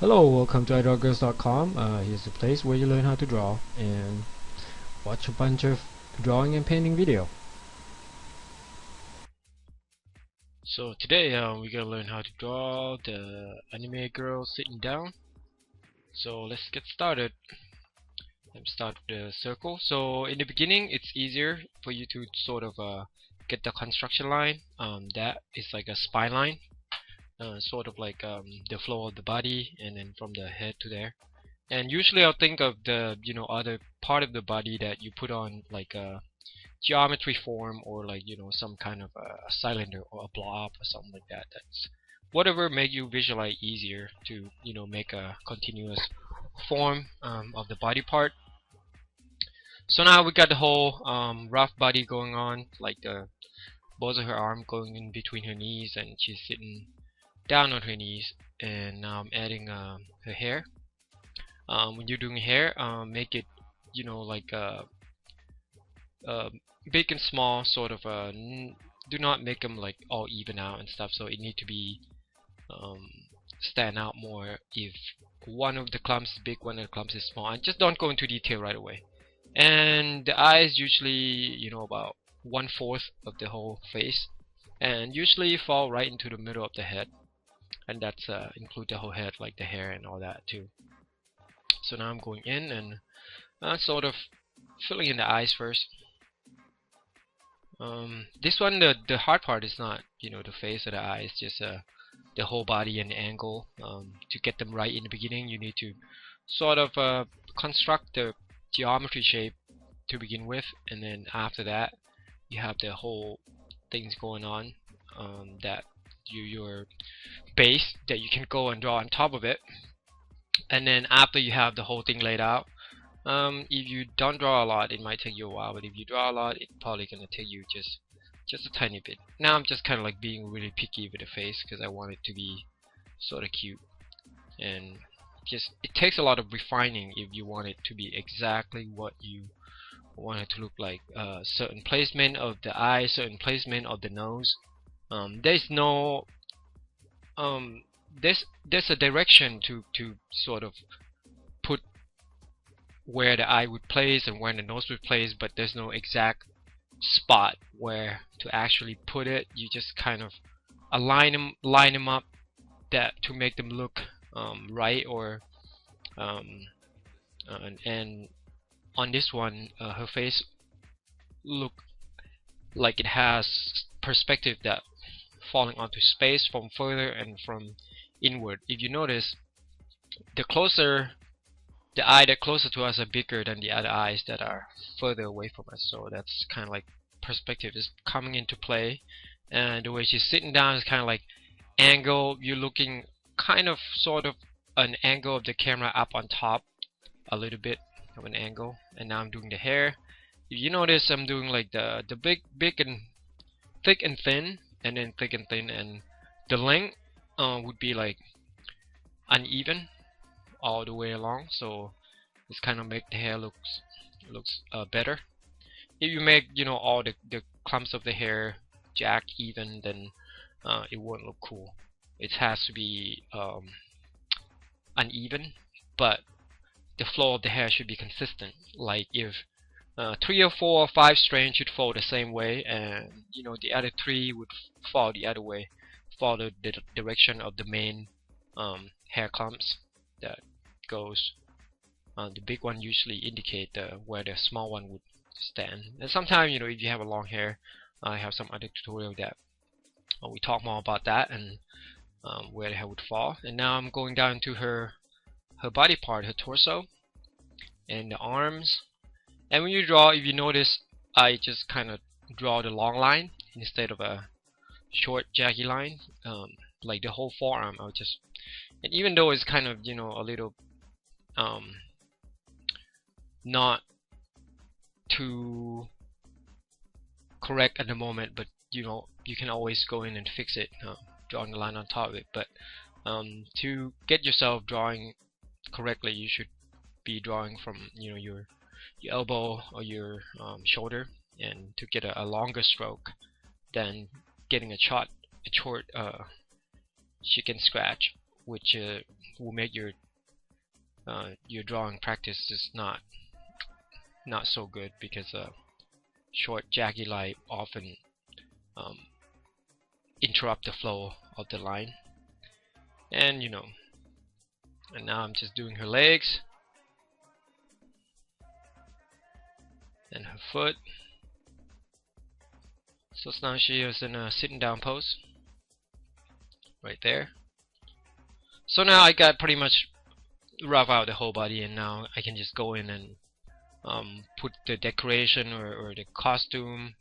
Hello, welcome to iDrawGirls.com. Here's the place where you learn how to draw and watch a bunch of drawing and painting video. So today we're gonna learn how to draw the anime girl sitting down. So let's get started. Let's start with the circle. So in the beginning it's easier for you to sort of get the construction line. That is like a spine line, sort of like the flow of the body, and then from the head to there. And usually I'll think of the other part of the body that you put on like a geometry form, or like some kind of a cylinder or a blob or something like that. That's whatever make you visualize easier to make a continuous form of the body part. So now we got the whole rough body going on, like the both of her arm going in between her knees, and she's sitting down on her knees. And now I'm adding her hair. When you're doing hair, make it like uh, big and small, sort of do not make them like all even out and stuff, so it need to be um, stand out more if one of the clumps is big, one of the clumps is small, and just don't go into detail right away. And the eyes usually about 1/4 of the whole face, and usually fall right into the middle of the head, and that's include the whole head, like the hair and all that too. So now I'm going in and sort of filling in the eyes first. This one, the hard part is not the face or the eyes, just the whole body and the angle. To get them right in the beginning, you need to sort of construct the geometry shape to begin with, and then after that you have the whole things going on, that your base that you can go and draw on top of it. And then after you have the whole thing laid out, if you don't draw a lot, it might take you a while, but if you draw a lot, it's probably gonna take you just a tiny bit. Now I'm just kind of like being really picky with the face because I want it to be sort of cute, and just it takes a lot of refining if you want it to be exactly what you want it to look like. Certain placement of the eye, certain placement of the nose. There's no there's a direction to sort of put where the eye would place and where the nose would place, but there's no exact spot where to actually put it. You just kind of line them up that to make them look right, or and on this one, her face look like it has perspective that falling onto space from further and from inward. If you notice, the closer the eye that closer to us are bigger than the other eyes that are further away from us. So that's kind of like perspective is coming into play. And the way she's sitting down is kind of like angle. You're looking kind of sort of an angle of the camera up on top, a little bit of an angle. And now I'm doing the hair. If you notice, I'm doing like the big and thick and thin, and then thick and thin, and the length would be like uneven all the way along, so it's kind of make the hair looks better. If you make all the clumps of the hair jack even, then it won't look cool. It has to be uneven, but the flow of the hair should be consistent. Like if 3 or 4 or 5 strands should fall the same way, and the other 3 would fall the other way, follow the direction of the main hair clumps that goes. The big one usually indicate where the small one would stand. And sometimes if you have a long hair, I have some other tutorial that we talk more about that, and where the hair would fall. And now I'm going down to her body part, her torso and the arms. And when you draw, if you notice, I just kind of draw the long line instead of a short jaggy line. Like the whole forearm, I'll just, and even though it's kind of a little not too correct at the moment, but you can always go in and fix it, drawing the line on top of it. But to get yourself drawing correctly, you should be drawing from your elbow or your shoulder, and to get a longer stroke than getting a short chicken scratch which will make your drawing practice is not so good, because short jagged line often um, interrupt the flow of the line. And and now I'm just doing her legs and her foot. So now she is in a sitting down pose right there. So now I got pretty much rough out the whole body, and now I can just go in and put the decoration or the costume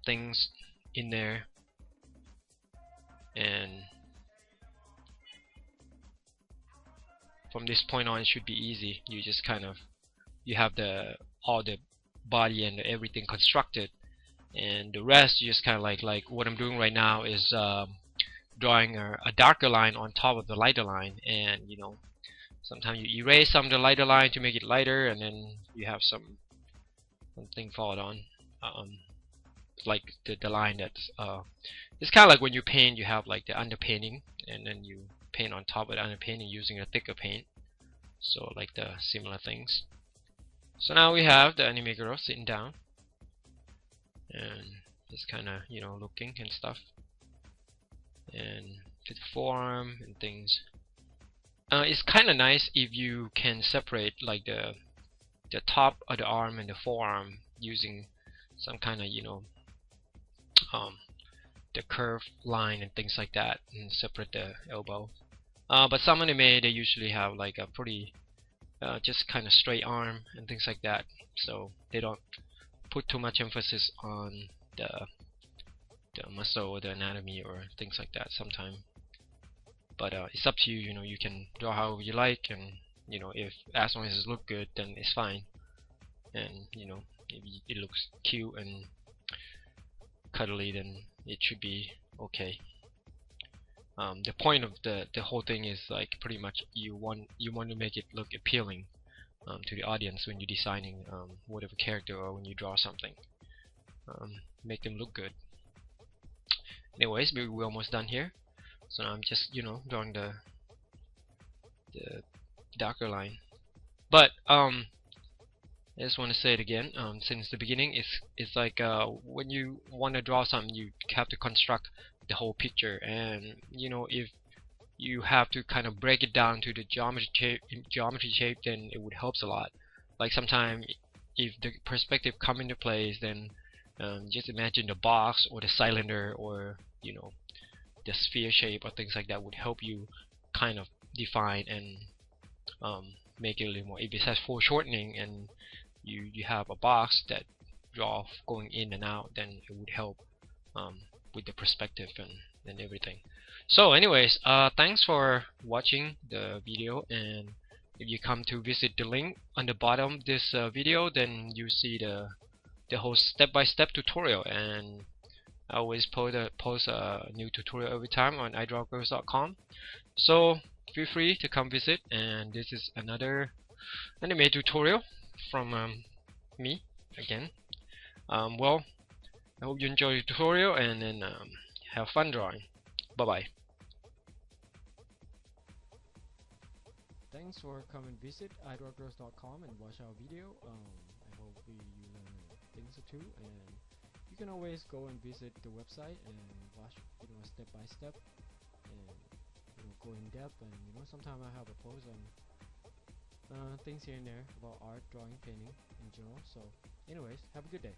things in there. And from this point on, it should be easy. You just you have all the body and everything constructed, and the rest you just like what I'm doing right now is drawing a darker line on top of the lighter line. And sometimes you erase some of the lighter line to make it lighter, and then you have something fall on, like the line that's it's kind of like when you paint, you have like the underpainting, and then you paint on top of the underpainting using a thicker paint. So like the similar things. So now we have the anime girl sitting down and just looking and stuff, and to the forearm and things. It's kind of nice if you can separate like the top of the arm and the forearm using some kind of the curved line and things like that, and separate the elbow. But some anime, they usually have like a pretty just kind of straight arm and things like that, so they don't put too much emphasis on the muscle or the anatomy or things like that sometimes. But it's up to you. You can draw however you like, and if as long as it looks good, then it's fine. And if it looks cute and cuddly, then it should be okay. The point of the whole thing is like pretty much you want to make it look appealing to the audience when you're designing whatever character, or when you draw something. Make them look good. Anyways, we're almost done here. So now I'm just drawing the darker line. But I just want to say it again, since the beginning, it's like when you want to draw something, you have to construct the whole picture. And if you have to kind of break it down to the geometry shape, then it would help a lot. Like sometimes if the perspective come into place, then just imagine the box or the cylinder, or the sphere shape or things like that would help you kind of define and make it a little more. If it has foreshortening and you have a box that draw going in and out, then it would help with the perspective and everything. So anyways, thanks for watching the video, and if you come to visit the link on the bottom of this video, then you see the whole step-by-step tutorial. And I always post a new tutorial every time on idrawgirls.com, so feel free to come visit. And this is another anime tutorial from me again. Well, I hope you enjoy the tutorial, and then have fun drawing. Bye bye. Thanks for coming visit idrawgirls.com and watch our video. I hope you learn things or two, and you can always go and visit the website and watch step by step, and go in depth. And sometimes I have a post on things here and there about art, drawing, painting in general. So anyways, have a good day.